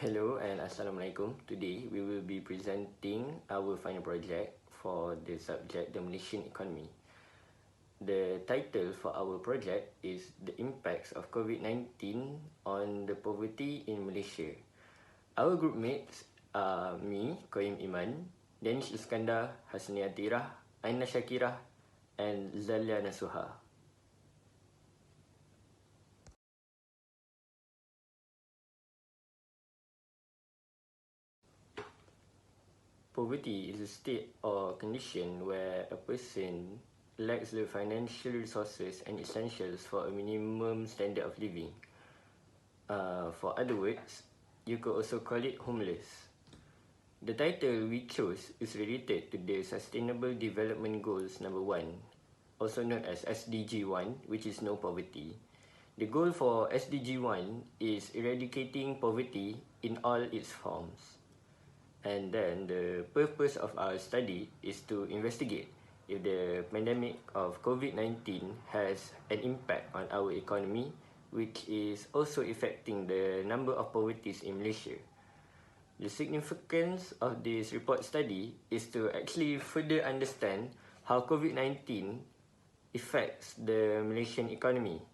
Hello and Assalamualaikum. Today we will be presenting our final project for the subject the Malaysian economy. The title for our project is The Impacts of COVID-19 on the Poverty in Malaysia. Our group mates are me, Qayyim Iman, Danish Iskandar, Hasni Atirah, Aina Shakirah and Zalia Nasuha. Poverty is a state or condition where a person lacks the financial resources and essentials for a minimum standard of living. For other words, you could also call it homeless. The title we chose is related to the Sustainable Development Goals number 1, also known as Sdg 1, which is no poverty. The goal for Sdg 1 is eradicating poverty in all its forms. And then the purpose of our study is to investigate if the pandemic of COVID-19 has an impact on our economy, which is also affecting the number of poverties in Malaysia. The significance of this report study is to actually further understand how COVID-19 affects the Malaysian economy.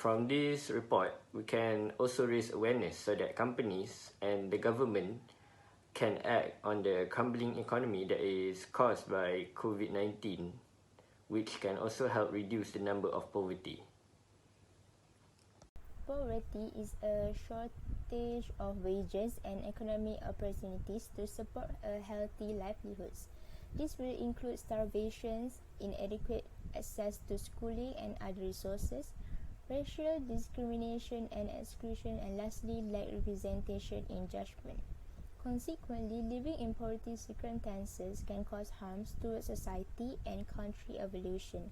From this report, we can also raise awareness so that companies and the government can act on the crumbling economy that is caused by COVID-19, which can also help reduce the number of poverty. Poverty is a shortage of wages and economic opportunities to support a healthy livelihoods. This will include starvations, inadequate access to schooling and other resources, racial discrimination and exclusion, and lastly, lack representation in judgment. Consequently, living in poverty circumstances can cause harms to society and country evolution.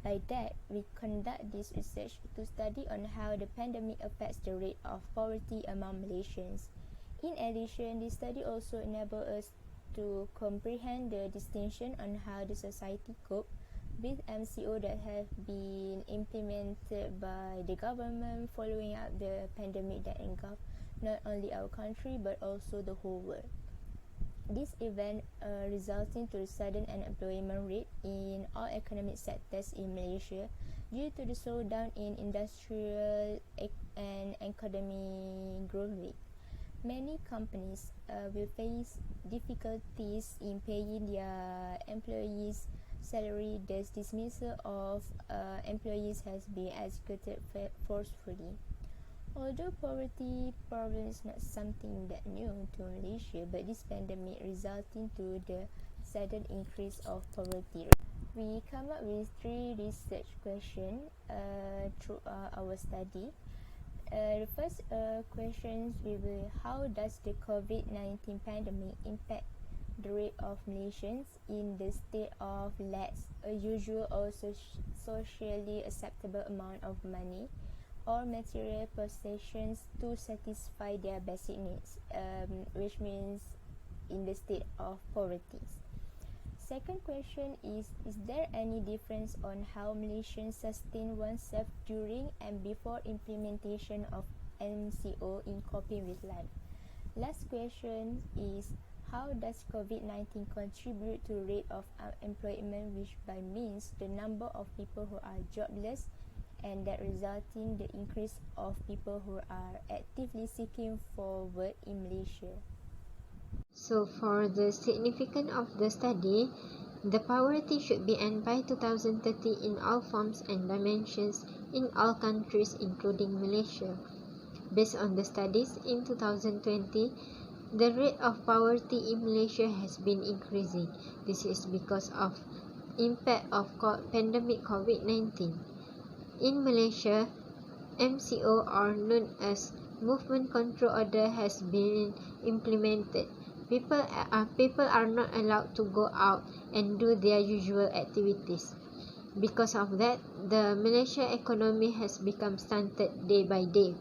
By that, we conduct this research to study on how the pandemic affects the rate of poverty among Malaysians. In addition, this study also enables us to comprehend the distinction on how the society cope with MCO that have been implemented by the government following up the pandemic that engulfed not only our country but also the whole world. This event resulting to the sudden unemployment rate in all economic sectors in Malaysia due to the slowdown in industrial and academic growth rate. Many companies will face difficulties in paying their employees' salary. Thus, dismissal of employees has been executed forcefully. Although poverty problem is not something that new to Malaysia, but this pandemic resulting to the sudden increase of poverty. We come up with 3 research questions through our study. The first question will be, how does the COVID-19 pandemic impact the rate of Malaysians in the state of lacks a usual or socially acceptable amount of money or material possessions to satisfy their basic needs, which means in the state of poverty. Second question is there any difference on how Malaysians sustain oneself during and before implementation of MCO in coping with life? Last question is, how does COVID-19 contribute to rate of unemployment, which by means the number of people who are jobless and that resulting the increase of people who are actively seeking for work in Malaysia. So for the significance of the study, the poverty should be end by 2030 in all forms and dimensions in all countries including Malaysia. Based on the studies in 2020, the rate of poverty in Malaysia has been increasing. This is because of impact of pandemic COVID-19. In Malaysia, MCO, or known as Movement Control Order, has been implemented. People are not allowed to go out and do their usual activities. Because of that, the Malaysian economy has become stunted day by day.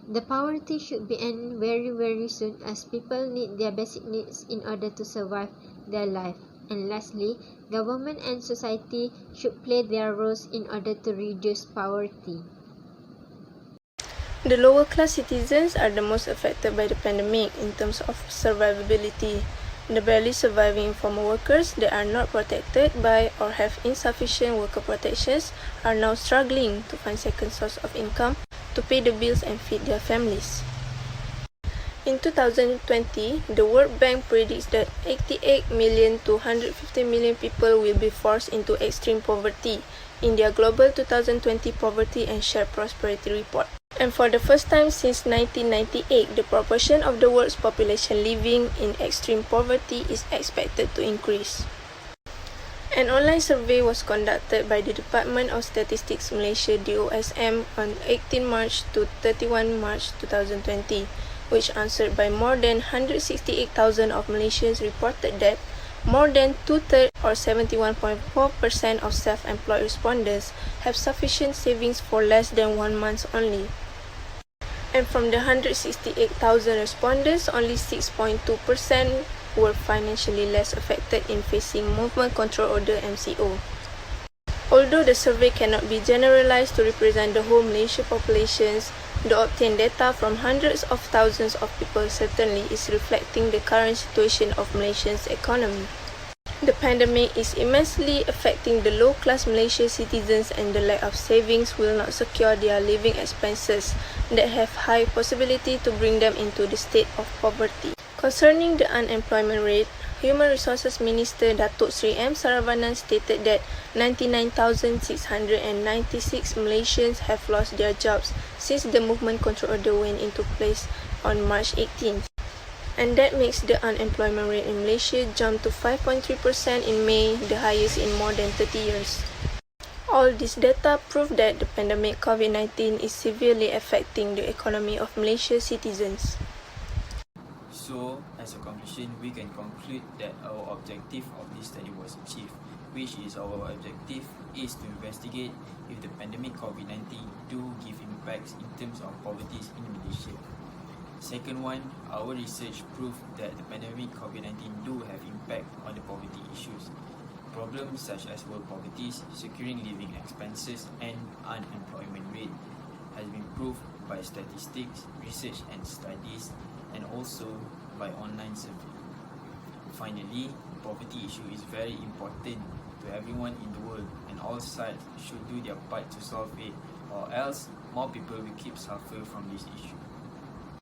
The poverty should be end very, very soon, as people need their basic needs in order to survive their life. And lastly, government and society should play their roles in order to reduce poverty. The lower class citizens are the most affected by the pandemic in terms of survivability. The barely surviving informal workers that are not protected by or have insufficient worker protections are now struggling to find second source of income to pay the bills and feed their families. In 2020, the World Bank predicts that 88 million to 150 million people will be forced into extreme poverty in their Global 2020 Poverty and Shared Prosperity Report. And for the first time since 1998, the proportion of the world's population living in extreme poverty is expected to increase. An online survey was conducted by the Department of Statistics Malaysia DOSM on 18 March to 31 March 2020, which answered by more than 168,000 of Malaysians reported that more than two-thirds or 71.4% of self-employed respondents have sufficient savings for less than 1 month only. And from the 168,000 respondents, only 6.2% were financially less affected in facing Movement Control Order MCO. Although the survey cannot be generalized to represent the whole Malaysia populations, the obtained data from hundreds of thousands of people certainly is reflecting the current situation of Malaysia's economy. The pandemic is immensely affecting the low-class Malaysian citizens, and the lack of savings will not secure their living expenses that have high possibility to bring them into the state of poverty. Concerning the unemployment rate, Human Resources Minister Datuk Sri M. Saravanan stated that 99,696 Malaysians have lost their jobs since the Movement Control Order went into place on March 18th. And that makes the unemployment rate in Malaysia jump to 5.3% in May, the highest in more than 30 years. All this data prove that the pandemic COVID-19 is severely affecting the economy of Malaysia's citizens. So, as a conclusion, we can conclude that our objective of this study was achieved, which is our objective is to investigate if the pandemic COVID-19 do give impacts in terms of poverty in Malaysia. Second one, our research proved that the pandemic COVID-19 do have impact on the poverty issues. Problems such as world poverty, securing living expenses, and unemployment rate has been proved by statistics, research and studies, and also by online survey. Finally, poverty issue is very important to everyone in the world, and all sides should do their part to solve it, or else more people will keep suffer from this issue.